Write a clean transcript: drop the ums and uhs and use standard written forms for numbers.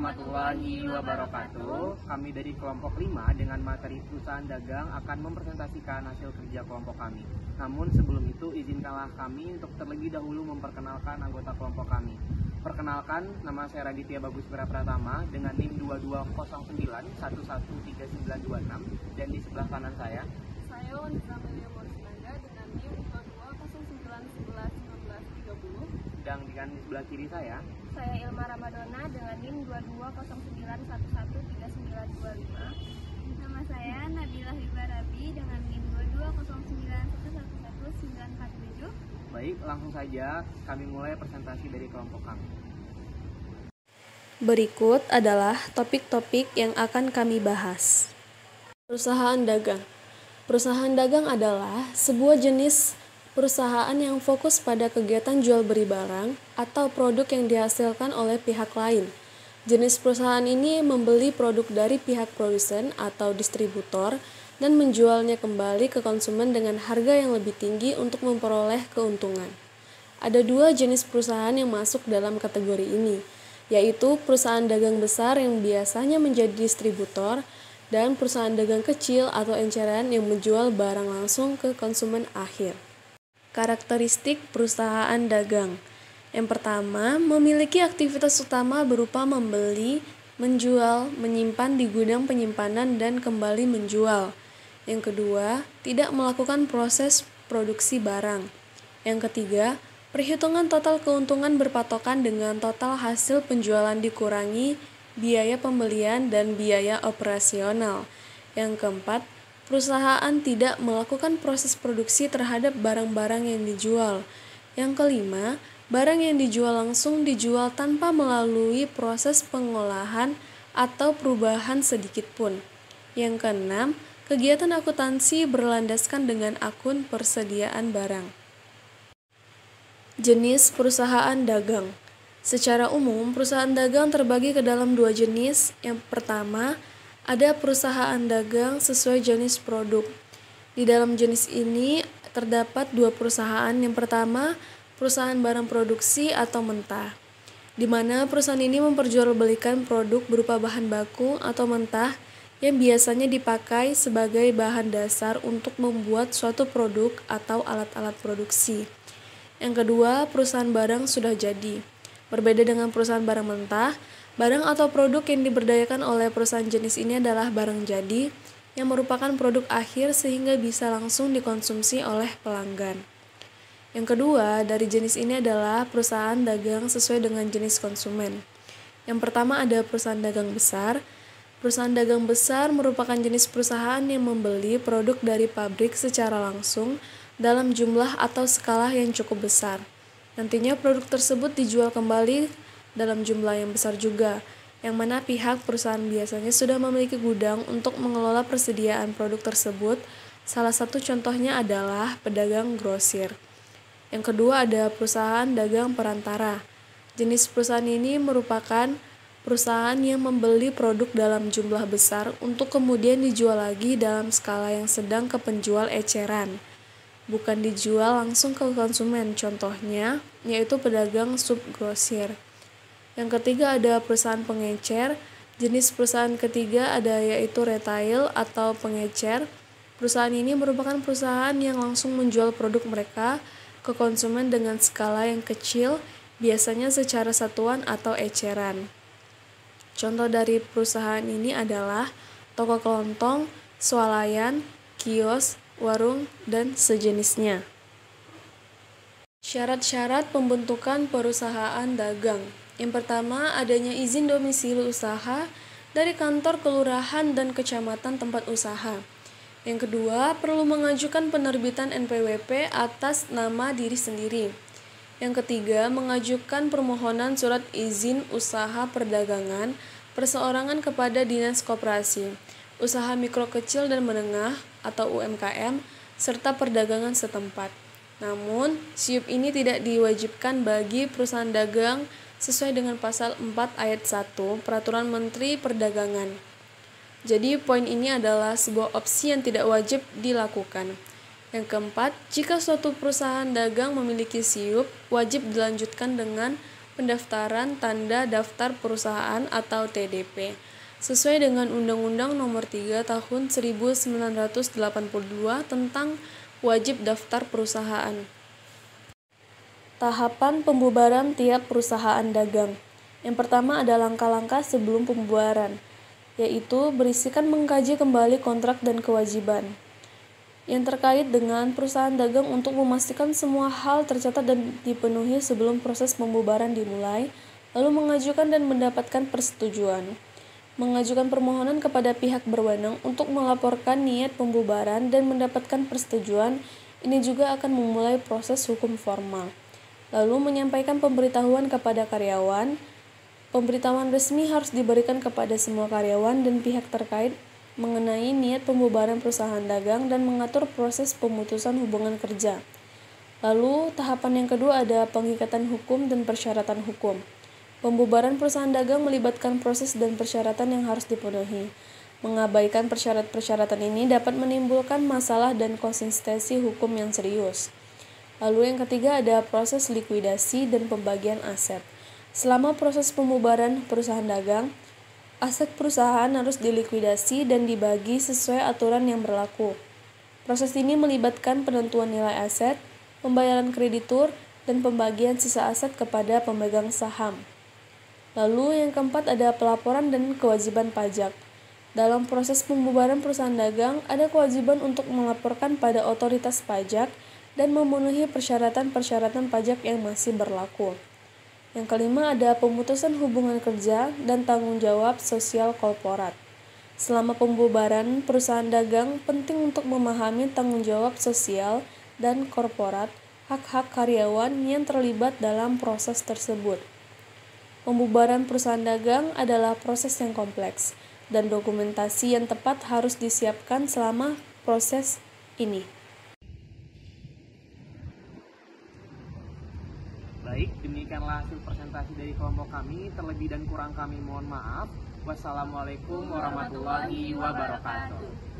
warahmatullahi wabarakatuh. Kami dari kelompok 5 dengan materi perusahaan dagang akan mempresentasikan hasil kerja kelompok kami. Namun sebelum itu izinkanlah kami untuk terlebih dahulu memperkenalkan anggota kelompok kami. Perkenalkan, nama saya Raditya Bagus Pratama dengan NIM 2209113926 dan di sebelah kanan saya Wanita Amelia Morsinanda dengan NIM 2209111930. dan di sebelah kiri saya Ilma Ramadona dengan NIM 2209113925. Nama saya Nabila Hibarabi dengan NIM 2209111947. Baik, langsung saja kami mulai presentasi dari kelompok kami. Berikut adalah topik-topik yang akan kami bahas. Perusahaan dagang. Perusahaan dagang adalah sebuah jenis perusahaan yang fokus pada kegiatan jual beli barang atau produk yang dihasilkan oleh pihak lain. Jenis perusahaan ini membeli produk dari pihak produsen atau distributor dan menjualnya kembali ke konsumen dengan harga yang lebih tinggi untuk memperoleh keuntungan. Ada dua jenis perusahaan yang masuk dalam kategori ini, yaitu perusahaan dagang besar yang biasanya menjadi distributor dan perusahaan dagang kecil atau eceran yang menjual barang langsung ke konsumen akhir. Karakteristik perusahaan dagang. Yang pertama, memiliki aktivitas utama berupa membeli, menjual, menyimpan di gudang penyimpanan dan kembali menjual. Yang kedua, tidak melakukan proses produksi barang. Yang ketiga, perhitungan total keuntungan berpatokan dengan total hasil penjualan dikurangi biaya pembelian dan biaya operasional. Yang keempat, perusahaan tidak melakukan proses produksi terhadap barang-barang yang dijual. Yang kelima, barang yang dijual langsung dijual tanpa melalui proses pengolahan atau perubahan sedikit pun. Yang keenam, kegiatan akuntansi berlandaskan dengan akun persediaan barang. Jenis perusahaan dagang. Secara umum, perusahaan dagang terbagi ke dalam dua jenis. Yang pertama, ada perusahaan dagang sesuai jenis produk. Di dalam jenis ini terdapat dua perusahaan. Yang pertama, perusahaan barang produksi atau mentah, di mana perusahaan ini memperjualbelikan produk berupa bahan baku atau mentah yang biasanya dipakai sebagai bahan dasar untuk membuat suatu produk atau alat-alat produksi. Yang kedua, perusahaan barang sudah jadi. Berbeda dengan perusahaan barang mentah, barang atau produk yang diberdayakan oleh perusahaan jenis ini adalah barang jadi yang merupakan produk akhir sehingga bisa langsung dikonsumsi oleh pelanggan. Yang kedua dari jenis ini adalah perusahaan dagang sesuai dengan jenis konsumen. Yang pertama ada perusahaan dagang besar. Perusahaan dagang besar merupakan jenis perusahaan yang membeli produk dari pabrik secara langsung dalam jumlah atau skala yang cukup besar. Nantinya produk tersebut dijual kembali dalam jumlah yang besar juga, yang mana pihak perusahaan biasanya sudah memiliki gudang untuk mengelola persediaan produk tersebut. Salah satu contohnya adalah pedagang grosir. Yang kedua ada perusahaan dagang perantara. Jenis perusahaan ini merupakan perusahaan yang membeli produk dalam jumlah besar untuk kemudian dijual lagi dalam skala yang sedang ke penjual eceran, bukan dijual langsung ke konsumen, contohnya yaitu pedagang subgrosir. Yang ketiga ada perusahaan pengecer. Jenis perusahaan ketiga ada yaitu retail atau pengecer. Perusahaan ini merupakan perusahaan yang langsung menjual produk mereka ke konsumen dengan skala yang kecil, biasanya secara satuan atau eceran. Contoh dari perusahaan ini adalah toko kelontong, swalayan, kios, warung, dan sejenisnya. Syarat-syarat pembentukan perusahaan dagang. Yang pertama, adanya izin domisili usaha dari kantor kelurahan dan kecamatan tempat usaha. Yang kedua, perlu mengajukan penerbitan NPWP atas nama diri sendiri. Yang ketiga, mengajukan permohonan surat izin usaha perdagangan perseorangan kepada Dinas Koperasi, Usaha Mikro Kecil dan Menengah atau UMKM, serta perdagangan setempat. Namun, SIUP ini tidak diwajibkan bagi perusahaan dagang sesuai dengan pasal 4 ayat 1 Peraturan Menteri Perdagangan. Jadi, poin ini adalah sebuah opsi yang tidak wajib dilakukan. Yang keempat, jika suatu perusahaan dagang memiliki SIUP, wajib dilanjutkan dengan pendaftaran tanda daftar perusahaan atau TDP sesuai dengan Undang-Undang Nomor 3 Tahun 1982 tentang wajib daftar perusahaan. Tahapan pembubaran tiap perusahaan dagang. Yang pertama ada langkah-langkah sebelum pembubaran, yaitu berisikan mengkaji kembali kontrak dan kewajiban yang terkait dengan perusahaan dagang untuk memastikan semua hal tercatat dan dipenuhi sebelum proses pembubaran dimulai, lalu mengajukan dan mendapatkan persetujuan. Mengajukan permohonan kepada pihak berwenang untuk melaporkan niat pembubaran dan mendapatkan persetujuan, ini juga akan memulai proses hukum formal. Lalu menyampaikan pemberitahuan kepada karyawan. Pemberitahuan resmi harus diberikan kepada semua karyawan dan pihak terkait mengenai niat pembubaran perusahaan dagang dan mengatur proses pemutusan hubungan kerja. Lalu, tahapan yang kedua ada pengikatan hukum dan persyaratan hukum. Pembubaran perusahaan dagang melibatkan proses dan persyaratan yang harus dipenuhi. Mengabaikan persyaratan ini dapat menimbulkan masalah dan konsistensi hukum yang serius. Lalu yang ketiga ada proses likuidasi dan pembagian aset. Selama proses pembubaran perusahaan dagang, aset perusahaan harus dilikuidasi dan dibagi sesuai aturan yang berlaku. Proses ini melibatkan penentuan nilai aset, pembayaran kreditur, dan pembagian sisa aset kepada pemegang saham. Lalu yang keempat ada pelaporan dan kewajiban pajak. Dalam proses pembubaran perusahaan dagang, ada kewajiban untuk melaporkan pada otoritas pajak dan memenuhi persyaratan-persyaratan pajak yang masih berlaku. Yang kelima ada pemutusan hubungan kerja dan tanggung jawab sosial korporat. Selama pembubaran perusahaan dagang, penting untuk memahami tanggung jawab sosial dan korporat, hak-hak karyawan yang terlibat dalam proses tersebut. Pembubaran perusahaan dagang adalah proses yang kompleks, dan dokumentasi yang tepat harus disiapkan selama proses ini. Baik, demikianlah hasil presentasi dari kelompok kami. Terlebih dan kurang kami mohon maaf. Wassalamualaikum warahmatullahi wabarakatuh.